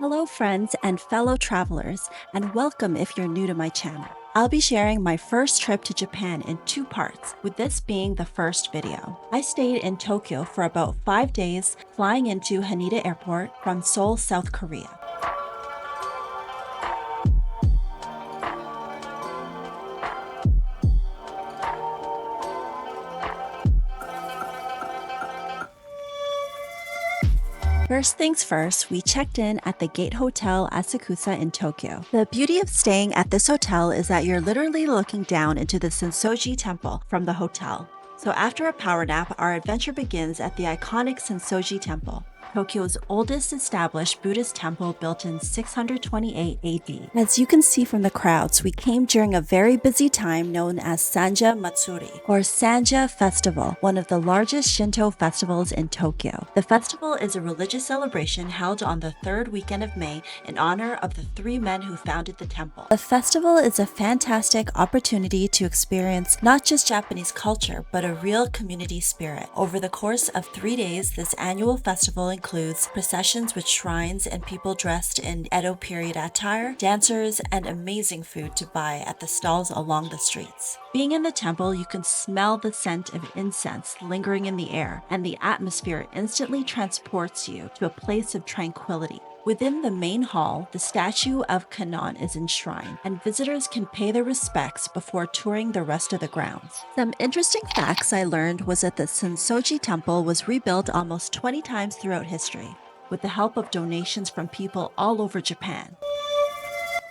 Hello, friends and fellow travelers, and welcome if you're new to my channel. I'll be sharing my first trip to Japan in two parts, with this being the first video. I stayed in Tokyo for about 5 days, flying into Haneda Airport from Seoul, South Korea. First things first, we checked in at the Gate Hotel Asakusa in Tokyo. The beauty of staying at this hotel is that you're literally looking down into the Sensoji Temple from the hotel. So after a power nap, our adventure begins at the iconic Sensoji Temple, Tokyo's oldest established Buddhist temple built in 628 AD. As you can see from the crowds, we came during a very busy time known as Sanja Matsuri, or Sanja Festival, one of the largest Shinto festivals in Tokyo. The festival is a religious celebration held on the third weekend of May in honor of the three men who founded the temple. The festival is a fantastic opportunity to experience not just Japanese culture, but a real community spirit. Over the course of 3 days, this annual festival includes processions with shrines and people dressed in Edo period attire, dancers, and amazing food to buy at the stalls along the streets. Being in the temple, you can smell the scent of incense lingering in the air, and the atmosphere instantly transports you to a place of tranquility. Within the main hall, the statue of Kannon is enshrined, and visitors can pay their respects before touring the rest of the grounds. Some interesting facts I learned was that the Sensoji Temple was rebuilt almost 20 times throughout history, with the help of donations from people all over Japan.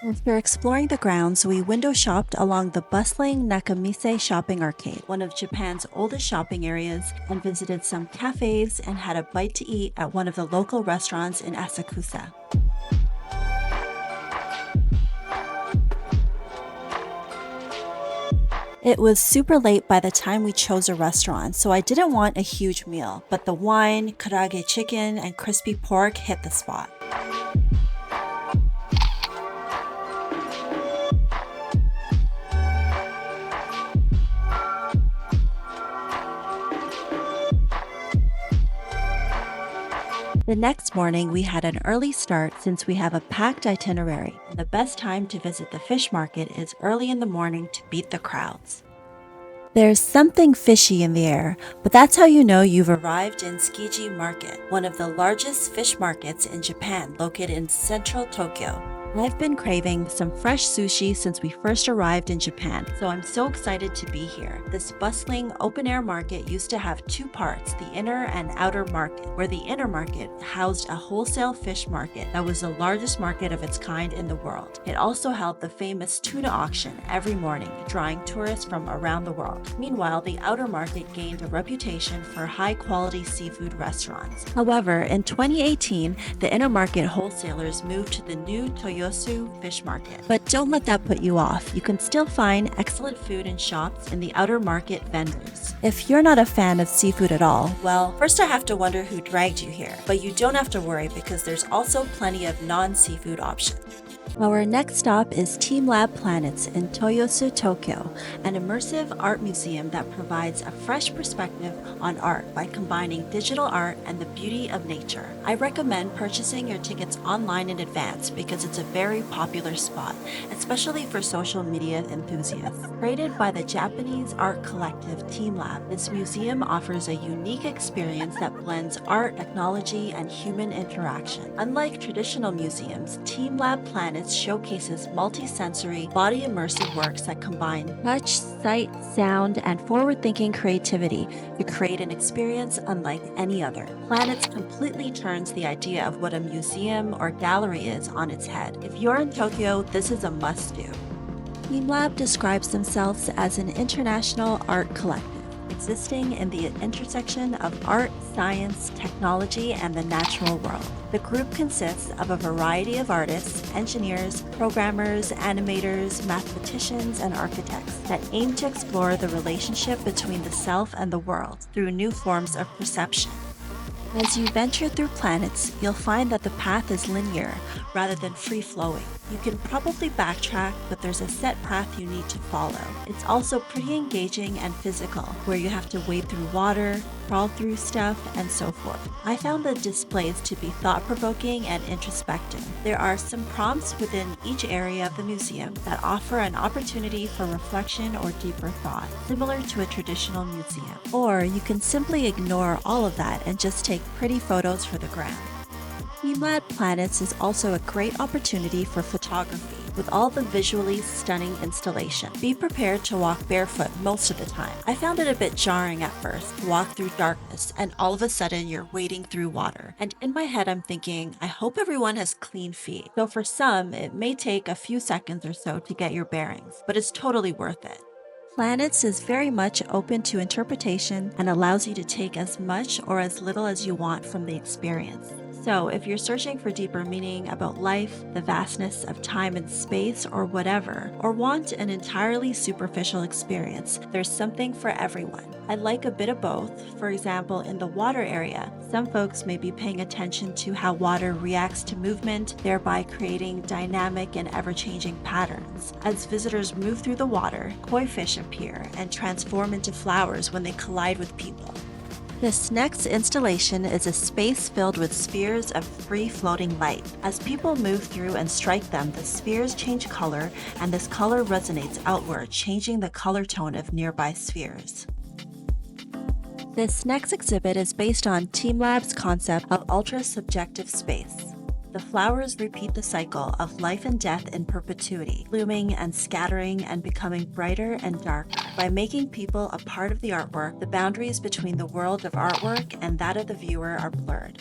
After exploring the grounds, we window shopped along the bustling Nakamise shopping arcade, one of Japan's oldest shopping areas, and visited some cafes and had a bite to eat at one of the local restaurants in Asakusa. It was super late by the time we chose a restaurant, so I didn't want a huge meal, but the wine, karaage chicken, and crispy pork hit the spot. The next morning, we had an early start since we have a packed itinerary, and the best time to visit the fish market is early in the morning to beat the crowds. There's something fishy in the air, but that's how you know you've arrived in Tsukiji Market, one of the largest fish markets in Japan located in central Tokyo. I've been craving some fresh sushi since we first arrived in Japan, so I'm so excited to be here. This bustling open-air market used to have two parts, the inner and outer market, where the inner market housed a wholesale fish market that was the largest market of its kind in the world. It also held the famous tuna auction every morning, drawing tourists from around the world. Meanwhile, the outer market gained a reputation for high-quality seafood restaurants. However, in 2018, the inner market wholesalers moved to the new Toyosu fish market. But don't let that put you off. You can still find excellent food in shops in the outer market vendors. If you're not a fan of seafood at all, well, first I have to wonder who dragged you here. But you don't have to worry because there's also plenty of non-seafood options. Our next stop is TeamLab Planets in Toyosu, Tokyo, an immersive art museum that provides a fresh perspective on art by combining digital art and the beauty of nature. I recommend purchasing your tickets online in advance because it's a very popular spot, especially for social media enthusiasts. Created by the Japanese art collective TeamLab, this museum offers a unique experience that blends art, technology, and human interaction. Unlike traditional museums, TeamLab Planets showcases multi-sensory, body immersive works that combine touch, sight, sound, and forward-thinking creativity to create an experience unlike any other. Planets completely turns the idea of what a museum or gallery is on its head. If you're in Tokyo, this is a must-do. TeamLab describes themselves as an international art collective, existing in the intersection of art, science, technology, and the natural world. The group consists of a variety of artists, engineers, programmers, animators, mathematicians, and architects that aim to explore the relationship between the self and the world through new forms of perception. As you venture through planets, you'll find that the path is linear rather than free-flowing. You can probably backtrack, but there's a set path you need to follow. It's also pretty engaging and physical, where you have to wade through water, crawl through stuff, and so forth. I found the displays to be thought-provoking and introspective. There are some prompts within each area of the museum that offer an opportunity for reflection or deeper thought, similar to a traditional museum. Or you can simply ignore all of that and just take pretty photos for the gram. TeamLab Planets is also a great opportunity for photography, with all the visually stunning installation. Be prepared to walk barefoot most of the time. I found it a bit jarring at first to walk through darkness and all of a sudden you're wading through water. And in my head I'm thinking, I hope everyone has clean feet. So for some, it may take a few seconds or so to get your bearings, but it's totally worth it. Planets is very much open to interpretation and allows you to take as much or as little as you want from the experience. So if you're searching for deeper meaning about life, the vastness of time and space, or whatever, or want an entirely superficial experience, there's something for everyone. I like a bit of both. For example, in the water area, some folks may be paying attention to how water reacts to movement, thereby creating dynamic and ever-changing patterns. As visitors move through the water, koi fish appear and transform into flowers when they collide with people. This next installation is a space filled with spheres of free-floating light. As people move through and strike them, the spheres change color, and this color resonates outward, changing the color tone of nearby spheres. This next exhibit is based on TeamLab's concept of ultra-subjective space. The flowers repeat the cycle of life and death in perpetuity, blooming and scattering and becoming brighter and darker. By making people a part of the artwork, the boundaries between the world of artwork and that of the viewer are blurred.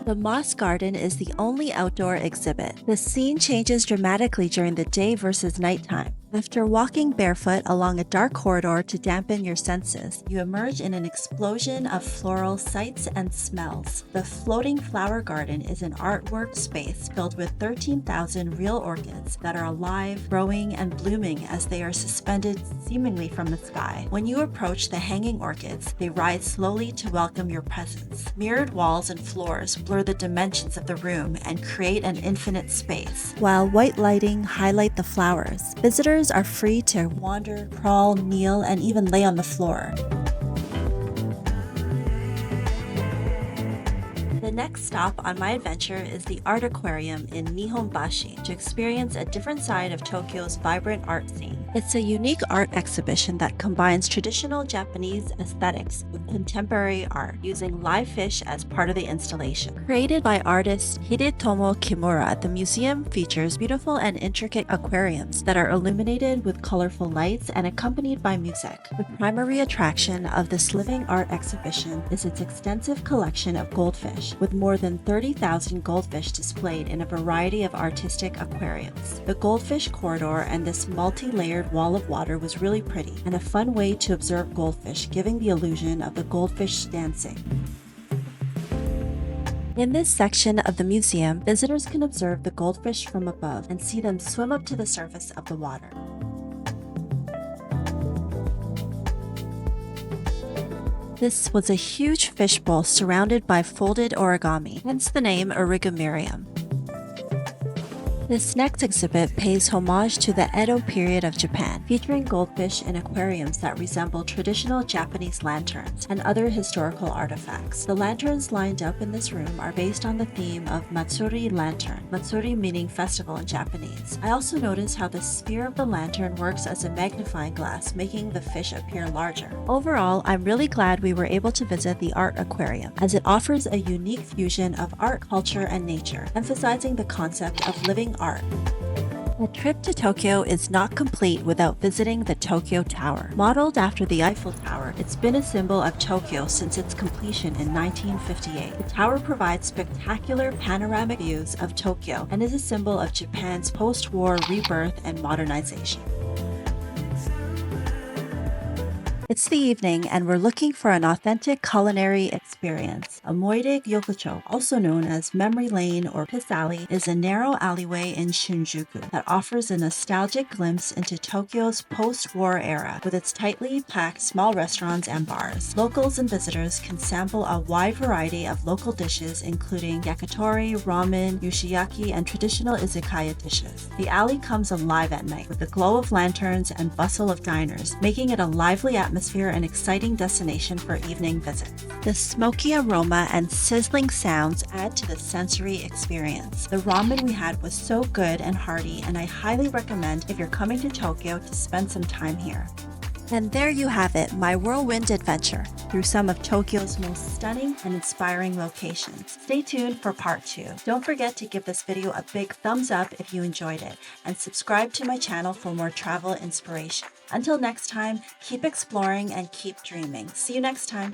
The Moss Garden is the only outdoor exhibit. The scene changes dramatically during the day versus nighttime. After walking barefoot along a dark corridor to dampen your senses, you emerge in an explosion of floral sights and smells. The floating flower garden is an artwork space filled with 13,000 real orchids that are alive, growing, and blooming as they are suspended seemingly from the sky. When you approach the hanging orchids, they rise slowly to welcome your presence. Mirrored walls and floors blur the dimensions of the room and create an infinite space, while white lighting highlight the flowers. Visitors are free to wander, crawl, kneel, and even lay on the floor. The next stop on my adventure is the Art Aquarium in Nihonbashi to experience a different side of Tokyo's vibrant art scene. It's a unique art exhibition that combines traditional Japanese aesthetics with contemporary art, using live fish as part of the installation. Created by artist Hidetomo Kimura, the museum features beautiful and intricate aquariums that are illuminated with colorful lights and accompanied by music. The primary attraction of this living art exhibition is its extensive collection of goldfish, with more than 30,000 goldfish displayed in a variety of artistic aquariums. The goldfish corridor and this multi-layered wall of water was really pretty and a fun way to observe goldfish, giving the illusion of the goldfish dancing. In this section of the museum, visitors can observe the goldfish from above and see them swim up to the surface of the water. This was a huge fishbowl surrounded by folded origami, hence the name Origamirium. This next exhibit pays homage to the Edo period of Japan, featuring goldfish in aquariums that resemble traditional Japanese lanterns and other historical artifacts. The lanterns lined up in this room are based on the theme of Matsuri Lantern, Matsuri meaning festival in Japanese. I also noticed how the sphere of the lantern works as a magnifying glass, making the fish appear larger. Overall, I'm really glad we were able to visit the Art Aquarium, as it offers a unique fusion of art, culture, and nature, emphasizing the concept of living art. A trip to Tokyo is not complete without visiting the Tokyo Tower. Modeled after the Eiffel Tower, it's been a symbol of Tokyo since its completion in 1958. The tower provides spectacular panoramic views of Tokyo and is a symbol of Japan's post-war rebirth and modernization. It's the evening, and we're looking for an authentic culinary experience. Omoide Yokocho, also known as Memory Lane or Piss Alley, is a narrow alleyway in Shinjuku that offers a nostalgic glimpse into Tokyo's post-war era with its tightly packed small restaurants and bars. Locals and visitors can sample a wide variety of local dishes including yakitori, ramen, yushiyaki, and traditional izakaya dishes. The alley comes alive at night with the glow of lanterns and bustle of diners, making it a lively atmosphere and exciting destination for evening visits. The smoky aroma and sizzling sounds add to the sensory experience. The ramen we had was so good and hearty, and I highly recommend if you're coming to Tokyo to spend some time here. And there you have it, my whirlwind adventure through some of Tokyo's most stunning and inspiring locations. Stay tuned for part 2. Don't forget to give this video a big thumbs up if you enjoyed it, and subscribe to my channel for more travel inspiration. Until next time, keep exploring and keep dreaming. See you next time.